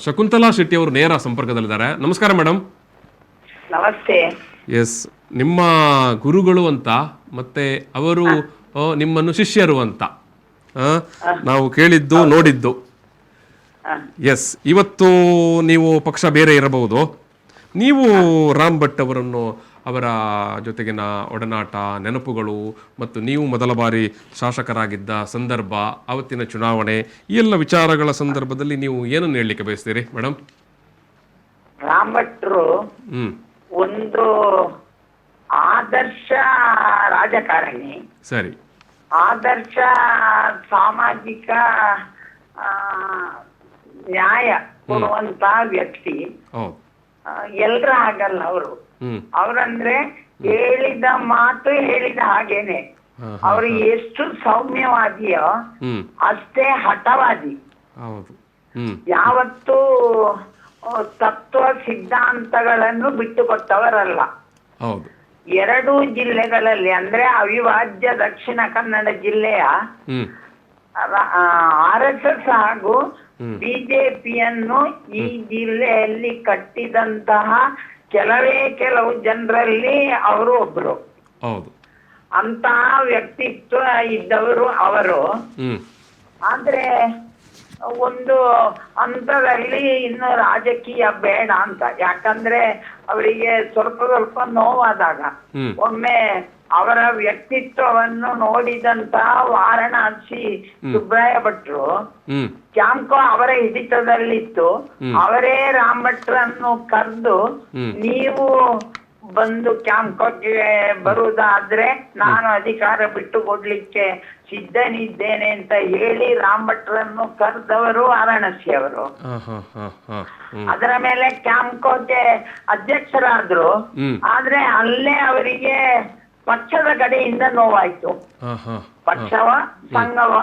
ಶಕುಂತಲಾ ಶೆಟ್ಟಿ ಅವರು ನೇರ ಸಂಪರ್ಕದಲ್ಲಿದ್ದಾರೆ. ನಮಸ್ಕಾರ ಮೇಡಮ್. ನಮಸ್ತೆ. ಎಸ್, ನಿಮ್ಮ ಗುರುಗಳು ಅಂತ ಮತ್ತೆ ಅವರು ನಿಮ್ಮನ್ನು ಶಿಷ್ಯರು ಅಂತ ನಾವು ಕೇಳಿದ್ದು ನೋಡಿದ್ದು. ಎಸ್, ಇವತ್ತು ನೀವು ಪಕ್ಷ ಬೇರೆ ಇರಬಹುದು. ನೀವು ರಾಮ್ ಭಟ್ ಅವರನ್ನು, ಅವರ ಜೊತೆಗಿನ ಒಡನಾಟ, ನೆನಪುಗಳು ಮತ್ತು ನೀವು ಮೊದಲ ಬಾರಿ ಶಾಸಕರಾಗಿದ್ದ ಸಂದರ್ಭ, ಅವತ್ತಿನ ಚುನಾವಣೆ, ಈ ಎಲ್ಲ ವಿಚಾರಗಳ ಸಂದರ್ಭದಲ್ಲಿ ನೀವು ಏನನ್ನು ಹೇಳಲಿಕ್ಕೆ ಬಯಸ್ತೀರಿ ಮೇಡಮ್? ರಾಮ್ ಭಟ್ರು ಒಂದು ಆದರ್ಶ ರಾಜಕಾರಣಿ, ಸರಿ, ಆದರ್ಶ ಸಾಮಾಜಿಕ ನ್ಯಾಯ ಕೊಡುವಂತ ವ್ಯಕ್ತಿ. ಎಲ್ರ ಆಗಲ್ಲ ಅವರು. ಅವ್ರಂದ್ರೆ ಹೇಳಿದ ಮಾತು ಹೇಳಿದ ಹಾಗೇನೆ. ಅವರು ಎಷ್ಟು ಸೌಮ್ಯವಾದಿಯೋ ಅಷ್ಟೇ ಹಠವಾದಿ. ಯಾವತ್ತೂ ತತ್ವ ಸಿದ್ಧಾಂತಗಳನ್ನು ಬಿಟ್ಟುಕೊಟ್ಟವರಲ್ಲ. ಎರಡೂ ಜಿಲ್ಲೆಗಳಲ್ಲಿ ಅಂದ್ರೆ ಅವಿಭಾಜ್ಯ ದಕ್ಷಿಣ ಕನ್ನಡ ಜಿಲ್ಲೆಯ RSS ಹಾಗೂ ಬಿಜೆಪಿಯನ್ನು ಈ ಜಿಲ್ಲೆಯಲ್ಲಿ ಕಟ್ಟಿದಂತಹ ಕೆಲವು ಜನರಲ್ಲಿ ಅವರು ಒಬ್ರು. ಅಂತಹ ವ್ಯಕ್ತಿತ್ವ ಇದ್ದವರು ಅವರು. ಆದ್ರೆ ಒಂದು ಹಂತದಲ್ಲಿ ಇನ್ನು ರಾಜಕೀಯ ಬೇಡ ಅಂತ, ಯಾಕಂದ್ರೆ ಅವರಿಗೆ ಸ್ವಲ್ಪ ನೋವಾದಾಗ ಒಮ್ಮೆ ಅವರ ವ್ಯಕ್ತಿತ್ವವನ್ನು ನೋಡಿದಂತಹ ವಾರಣಾಸಿ ಸುಬ್ರಾಯ ಭಟ್ರು, ಕ್ಯಾಂಕೋ ಅವರ ಹಿಡಿತದಲ್ಲಿತ್ತು. ಅವರೇ ರಾಮ್ ಭಟ್ರನ್ನು ಕರೆದು, ನೀವು ಬಂದು ಕ್ಯಾಂಕೋಗೆ ಬರುವುದಾದ್ರೆ ನಾನು ಅಧಿಕಾರ ಬಿಟ್ಟು ಕೊಡ್ಲಿಕ್ಕೆ ಸಿದ್ಧನಿದ್ದೇನೆ ಅಂತ ಹೇಳಿ ರಾಮ್ ಭಟ್ರನ್ನು ಕರೆದವರು ವಾರಾಣಸಿ ಅವರು. ಅದರ ಮೇಲೆ ಕ್ಯಾಂಕೋಗೆ ಅಧ್ಯಕ್ಷರಾದ್ರು. ಆದ್ರೆ ಅಲ್ಲೇ ಅವರಿಗೆ ಪಕ್ಷದ ಕಡೆಯಿಂದ ನೋವಾಯ್ತು. ಪಕ್ಷವ ಸಂಘವ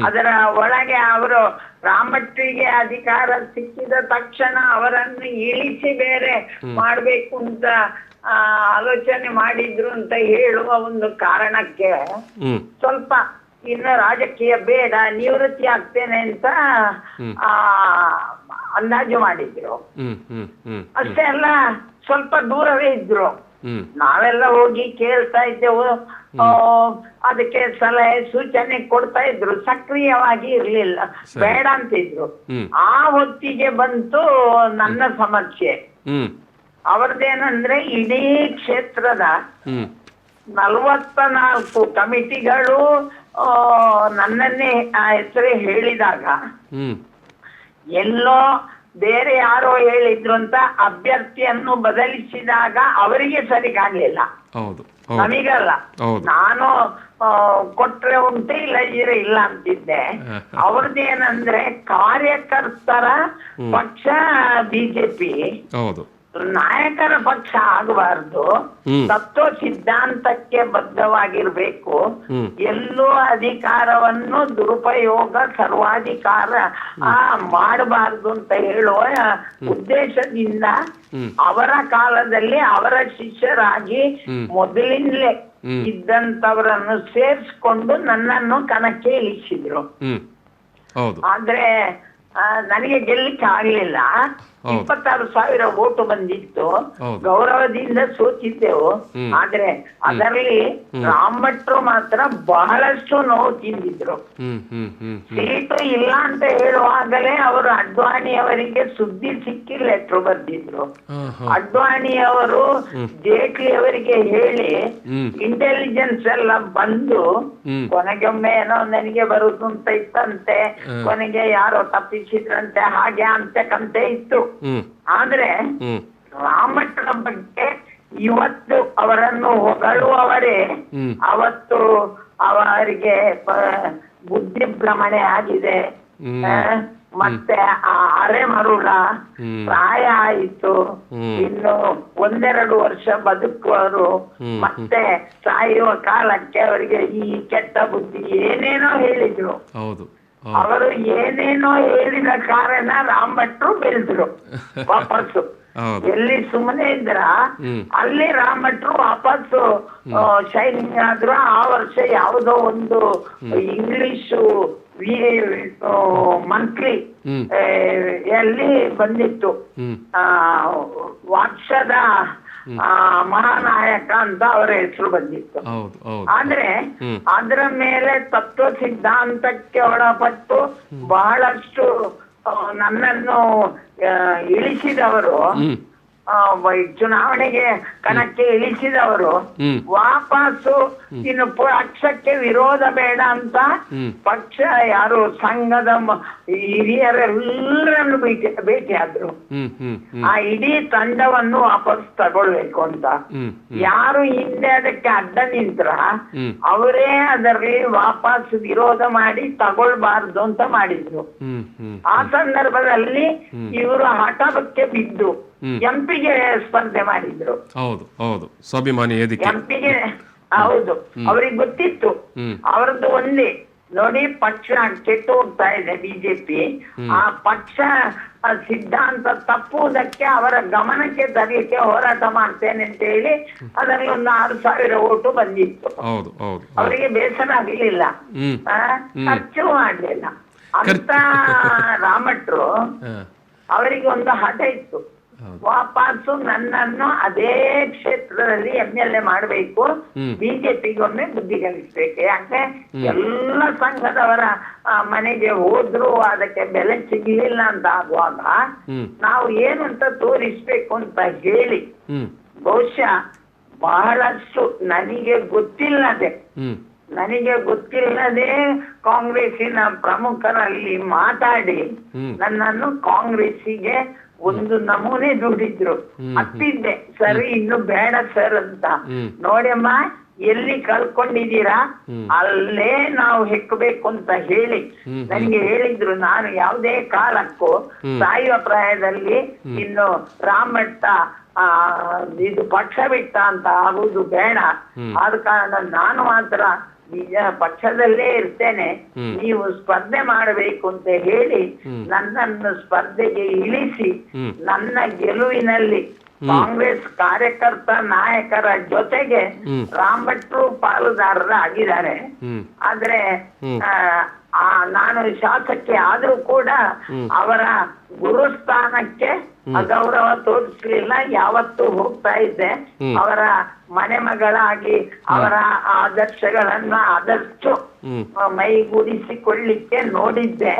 ಅದರ ಒಳಗೆ ಅವರು ರಾಮ್ ಭಟ್ರಿಗೆ ಅಧಿಕಾರ ಸಿಕ್ಕಿದ ತಕ್ಷಣ ಅವರನ್ನು ಇಳಿಸಿ ಬೇರೆ ಮಾಡ್ಬೇಕು ಅಂತ ಆಲೋಚನೆ ಮಾಡಿದ್ರು ಅಂತ ಹೇಳುವ ಒಂದು ಕಾರಣಕ್ಕೆ ಸ್ವಲ್ಪ ಇನ್ನು ರಾಜಕೀಯ ಬೇಡ, ನಿವೃತ್ತಿ ಆಗ್ತೇನೆ ಅಂತ ಅಂದಾಜು ಮಾಡಿದ್ರು. ಅಷ್ಟೇ ಅಲ್ಲ, ಸ್ವಲ್ಪ ದೂರವೇ ಇದ್ರು. ನಾವೆಲ್ಲ ಹೋಗಿ ಕೇಳ್ತಾ ಇದ್ದೆವು, ಅದಕ್ಕೆ ಸಲಹೆ ಸೂಚನೆ ಕೊಡ್ತಾ ಇದ್ರು, ಸಕ್ರಿಯವಾಗಿ ಇರ್ಲಿಲ್ಲ, ಬೇಡ ಅಂತಿದ್ರು. ಆ ಹೊತ್ತಿಗೆ ಬಂತು ನನ್ನ ಸಮಸ್ಯೆ. ಅವ್ರದ್ದೇನಂದ್ರೆ ಇಡೀ ಕ್ಷೇತ್ರದ 44 ಕಮಿಟಿಗಳು ನನ್ನನ್ನೇ ಹೆಸರೇ ಹೇಳಿದಾಗ, ಎಲ್ಲೋ ಬೇರೆ ಯಾರೋ ಹೇಳಿದ್ರು ಅಂತ ಅಭ್ಯರ್ಥಿಯನ್ನು ಬದಲಿಸಿದಾಗ ಅವರಿಗೆ ಸರಿ ಕಾಣ್ಲಿಲ್ಲ, ನಮಗಲ್ಲ. ನಾನು ಕೊಟ್ರೆ ಉಂಟು, ಇಲ್ಲ ಅಂತಿದ್ದೆ. ಅವ್ರದ್ದೇನಂದ್ರೆ ಕಾರ್ಯಕರ್ತರ ಪಕ್ಷ ಬಿಜೆಪಿ, ನಾಯಕರ ಪಕ್ಷ ಆಗಬಾರ್ದು, ತತ್ವ ಸಿದ್ಧಾಂತಕ್ಕೆ ಬದ್ಧವಾಗಿರ್ಬೇಕು, ಎಲ್ಲೂ ಅಧಿಕಾರವನ್ನು ದುರುಪಯೋಗ ಸರ್ವಾಧಿಕಾರ ಮಾಡಬಾರ್ದು ಅಂತ ಹೇಳುವ ಉದ್ದೇಶದಿಂದ ಅವರ ಕಾಲದಲ್ಲಿ ಅವರ ಶಿಷ್ಯರಾಗಿ ಮೊದಲಿನಲ್ಲೇ ಇದ್ದಂತವರನ್ನು ಸೇರಿಸ್ಕೊಂಡು ನನ್ನನ್ನು ಕಣಕ್ಕೆ ಇಳಿಸಿದ್ರು. ಆದ್ರೆ ನನಗೆ ಗೆಲ್ಲಿಕ್ಕೆ ಆಗ್ಲಿಲ್ಲ. 26,000 ವೋಟು ಬಂದಿತ್ತು, ಗೌರವದಿಂದ ಸೋತಿದ್ದೆವು. ಆದ್ರೆ ಅದರಲ್ಲಿ ರಾಮ್ ಭಟ್ರು ಮಾತ್ರ ಬಹಳಷ್ಟು ನೋವು ತಿಂದಿದ್ರು. ಸೀಟು ಇಲ್ಲ ಅಂತ ಹೇಳುವಾಗಲೇ ಅವರು ಅಡ್ವಾಣಿಯವರಿಗೆ ಸುದ್ದಿ ಸಿಕ್ಕಿ ಲೆಟ್ರು ಬರ್ದಿದ್ರು. ಅಡ್ವಾಣಿಯವರು ಜೇಟ್ಲಿ ಅವರಿಗೆ ಹೇಳಿ ಇಂಟೆಲಿಜೆನ್ಸ್ ಎಲ್ಲ ಬಂದು ಕೊನೆಗೊಮ್ಮೆ ಏನೋ ನನಗೆ ಬರುದು ಅಂತ ಇತ್ತಂತೆ, ಕೊನೆಗೆ ಯಾರೋ ತಪ್ಪಿಸಿದ್ರಂತೆ, ಹಾಗೆ ಅಂತಕ್ಕಂತೆ ಇತ್ತು. ಆದ್ರೆ ರಾಮ್ ಭಟ್ರ ಬಗ್ಗೆ ಇವತ್ತು ಅವರನ್ನು ಹೊಗಳುವವರೇ ಅವತ್ತು ಅವರಿಗೆ ಬುದ್ಧಿ ಭ್ರಮಣೆ ಆಗಿದೆ, ಮತ್ತೆ ಅರೆ ಮರುಳ ಪ್ರಾಯ ಆಯಿತು, ಇನ್ನು 1-2 ವರ್ಷ ಬದುಕುವರು, ಮತ್ತೆ ಸಾಯುವ ಕಾಲಕ್ಕೆ ಅವರಿಗೆ ಈ ಕೆಟ್ಟ ಬುದ್ಧಿ ಏನೇನೋ ಹೇಳಿದ್ರು. ಅವರು ಏನೇನೋ ಹೇಳಿದ ಕಾರಣ ರಾಮ್ ಭಟ್ರು ಬೆಳೆದ್ರು ವಾಪಸ್ಸು. ಎಲ್ಲಿ ಸುಮ್ಮನೆ ಇದ್ರ ಅಲ್ಲಿ ರಾಮ್ ಭಟ್ರು ವಾಪಸ್ಸು ಶೈನಿಂಗ್ ಆದ್ರು. ಆ ವರ್ಷ ಯಾವುದೋ ಒಂದು ಇಂಗ್ಲಿಷ್ ಮಂತ್ಲಿ ಎಲ್ಲಿ ಬಂದಿತ್ತು ವರ್ಷದ ಮಹಾನಾಯಕ ಅಂತ ಅವರ ಹೆಸರು ಬಂದಿತ್ತು. ಆದ್ರೆ ಅದರ ಮೇಲೆ ತತ್ವ ಸಿದ್ಧಾಂತಕ್ಕೆ ಒಳಪಟ್ಟು ಬಹಳಷ್ಟು ನನ್ನನ್ನು ಇಳಿಸಿದವರು, ಚುನಾವಣೆಗೆ ಕಣಕ್ಕೆ ಇಳಿಸಿದವರು ವಾಪಸ್ಸು ಇನ್ನು ಪಕ್ಷಕ್ಕೆ ವಿರೋಧ ಬೇಡ ಅಂತ ಪಕ್ಷ ಯಾರು ಸಂಘದ ಹಿರಿಯರೆಲ್ಲರನ್ನು ಭೇಟಿಯಾದ್ರು. ಆ ಇಡೀ ತಂಡವನ್ನು ವಾಪಸ್ ತಗೊಳ್ಬೇಕು ಅಂತ ಯಾರು ಹಿಂದೆ ಅದಕ್ಕೆ ಅಡ್ಡ ನಿಂತ್ರ ಅವರೇ ಅದರಲ್ಲಿ ವಾಪಸ್ ವಿರೋಧ ಮಾಡಿ ತಗೊಳ್ಬಾರ್ದು ಅಂತ ಮಾಡಿದ್ರು. ಆ ಸಂದರ್ಭದಲ್ಲಿ ಇವರು ಹಠಕ್ಕೆ ಬಿದ್ದು ಎಂಪಿಗೆ ಸ್ಪರ್ಧೆ ಮಾಡಿದ್ರು. ಹೌದು ಹೌದು, ಸ್ವಾಭಿಮಾನಿ ಎಂಪಿಗೆ. ಹೌದು, ಅವ್ರಿಗೆ ಗೊತ್ತಿತ್ತು ಅವರದ್ದು ಒಂದೇ ನೋಡಿ, ಪಕ್ಷ ಕೆಟ್ಟು ಹೋಗ್ತಾ ಇದೆ ಬಿಜೆಪಿ. ಆ ಪಕ್ಷ ಸಿದ್ಧಾಂತ ತಪ್ಪುವುದಕ್ಕೆ ಅವರ ಗಮನಕ್ಕೆ ತರಲಿಕ್ಕೆ ಹೋರಾಟ ಮಾಡ್ತೇನೆ ಅಂತ ಹೇಳಿ ಅದರಲ್ಲಿ ಒಂದು 6,000 ಓಟು ಬಂದಿತ್ತು. ಅವರಿಗೆ ಬೇಸರ ಆಗಲಿಲ್ಲ, ಖರ್ಚು ಮಾಡ್ಲಿಲ್ಲ ಅಂತ ರಾಮಟ್ರು. ಅವರಿಗೆ ಒಂದು ಹಠ ಇತ್ತು, ವಾಪಸ್ಸು ನನ್ನನ್ನು ಅದೇ ಕ್ಷೇತ್ರದಲ್ಲಿ MLA ಮಾಡಬೇಕು, ಬಿಜೆಪಿಗೆ ಒಮ್ಮೆ ಬುದ್ಧಿ ಕಲಿಸ್ಬೇಕು. ಯಾಕೆ ಎಲ್ಲ ಸಂಘದವರ ಮನೆಗೆ ಹೋದ್ರು ಅದಕ್ಕೆ ಬೆಲೆ ಸಿಗ್ಲಿಲ್ಲ ಅಂತ ಆಗುವಾಗ ನಾವು ಏನು ಅಂತ ತೋರಿಸ್ಬೇಕು ಅಂತ ಹೇಳಿ ಬಹುಶಃ ಬಹಳಷ್ಟು ನನಗೆ ಗೊತ್ತಿಲ್ಲದೆ ಕಾಂಗ್ರೆಸ್ಸಿನ ಪ್ರಮುಖರಲ್ಲಿ ಮಾತಾಡಿ ನನ್ನನ್ನು ಕಾಂಗ್ರೆಸ್ಸಿಗೆ ಒಂದು ನಮೂನೆ ದುಡಿದ್ರು. ಹತ್ತಿದ್ದೆ, ಸರಿ ಇನ್ನು ಬೇಡ ಸರ್ ಅಂತ. ನೋಡಮ್ಮ, ಎಲ್ಲಿ ಕಳ್ಕೊಂಡಿದ್ದೀರಾ ಅಲ್ಲೇ ನಾವು ಹೆಕ್ಕಬೇಕು ಅಂತ ಹೇಳಿ ನನಗೆ ಹೇಳಿದ್ರು. ನಾನು ಯಾವುದೇ ಕಾಲಕ್ಕೂ ಸಾಯುವ ಪ್ರಾಯದಲ್ಲಿ ಇನ್ನು ರಾಮಟ್ಟ ಇದು ಪಕ್ಷ ಬಿಟ್ಟ ಅಂತ ಆಗುವುದು ಬೇಡ. ಆದ ಕಾರಣ ನಾನು ಮಾತ್ರ ನಿಜ ಪಕ್ಷದಲ್ಲೇ ಇರ್ತೇನೆ, ನೀವು ಸ್ಪರ್ಧೆ ಮಾಡಬೇಕು ಅಂತ ಹೇಳಿ ನನ್ನನ್ನು ಸ್ಪರ್ಧೆಗೆ ಇಳಿಸಿ ನನ್ನ ಗೆಲುವಿನಲ್ಲಿ ಕಾಂಗ್ರೆಸ್ ಕಾರ್ಯಕರ್ತ ನಾಯಕರ ಜೊತೆಗೆ ರಾಮಭಟ್ರು ಪಾಲುದಾರರಾಗಿದ್ದಾರೆ. ಆದ್ರೆ ನಾನು ಶಾಸಕಿ ಆದ್ರೂ ಕೂಡ ಅವರ ಗುರುಸ್ಥಾನಕ್ಕೆ ಅಗೌರವ ತೋರಿಸಲಿಲ್ಲ. ಯಾವತ್ತೂ ಹೋಗ್ತಾ ಇದ್ದೆ, ಅವರ ಮನೆ ಮಗಳಾಗಿ ಅವರ ಆದರ್ಶಗಳನ್ನ ಆದಷ್ಟು ಮೈಗೂಡಿಸಿಕೊಳ್ಳಿಕ್ಕೆ ನೋಡಿದ್ದೆ.